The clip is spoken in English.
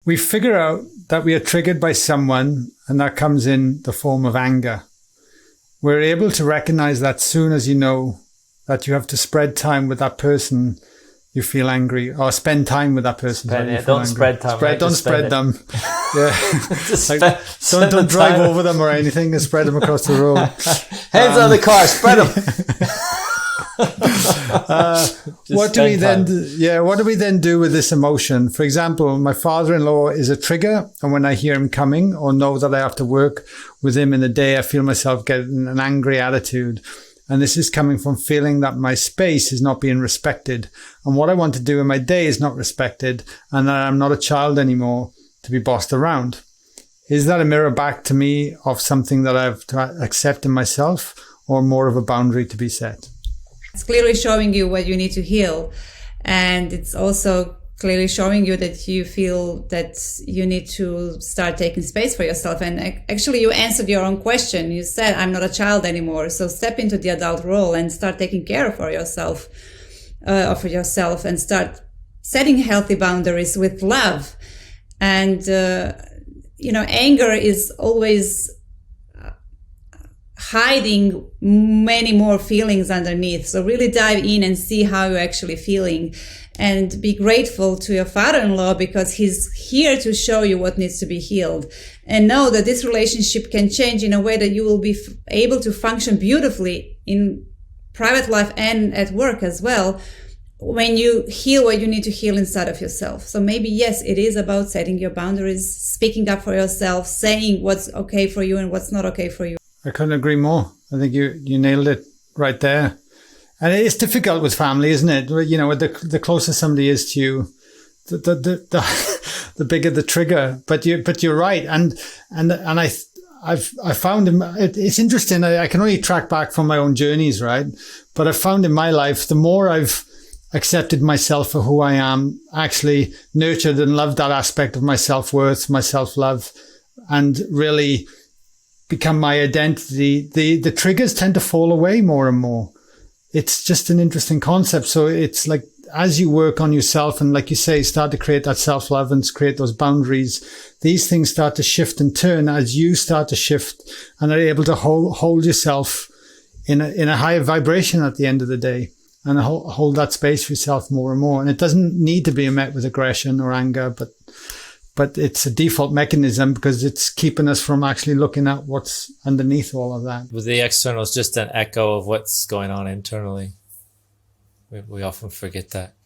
we figure out that we are triggered by someone, and that comes in the form of anger. We're able to recognize that soon as you know that you have to spread time with that person, you feel angry, or spend time with that person. Don't spread time. Don't spread them. Yeah. Don't drive over them or anything and spread them across the road. Hands on the car, spread them. What do we then do with this emotion? For example, my father-in-law is a trigger, and when I hear him coming or know that I have to work with him in the day, I feel myself getting an angry attitude. And this is coming from feeling that my space is not being respected. And what I want to do in my day is not respected, and that I'm not a child anymore to be bossed around. Is that a mirror back to me of something that I have to accept in myself, or more of a boundary to be set? It's clearly showing you what you need to heal. And it's also clearly showing you that you feel that you need to start taking space for yourself. And actually, you answered your own question. You said, I'm not a child anymore. So step into the adult role and start taking care of yourself, and start setting healthy boundaries with love. And, anger is always hiding many more feelings underneath. So really dive in and see how you're actually feeling, and be grateful to your father-in-law because he's here to show you what needs to be healed, and know that this relationship can change in a way that you will be able to function beautifully in private life and at work as well when you heal what you need to heal inside of yourself. So maybe, yes, it is about setting your boundaries, speaking up for yourself, saying what's okay for you and what's not okay for you. I couldn't agree more. I think you nailed it right there. And it's difficult with family, isn't it? You know, the closer somebody is to you, the bigger the trigger. But you're right. And I've found it's interesting. I can only track back from my own journeys, right? But I've found in my life, the more I've accepted myself for who I am, actually nurtured and loved that aspect of my self-worth, my self-love, and really become my identity, the triggers tend to fall away more and more. It's just an interesting concept. So it's like, as you work on yourself and, like you say, start to create that self-love and create those boundaries, these things start to shift and turn as you start to shift and are able to hold yourself in a higher vibration at the end of the day, and hold that space for yourself more and more. And it doesn't need to be met with aggression or anger, but it's a default mechanism because it's keeping us from actually looking at what's underneath all of that. Well, the external is just an echo of what's going on internally. We often forget that.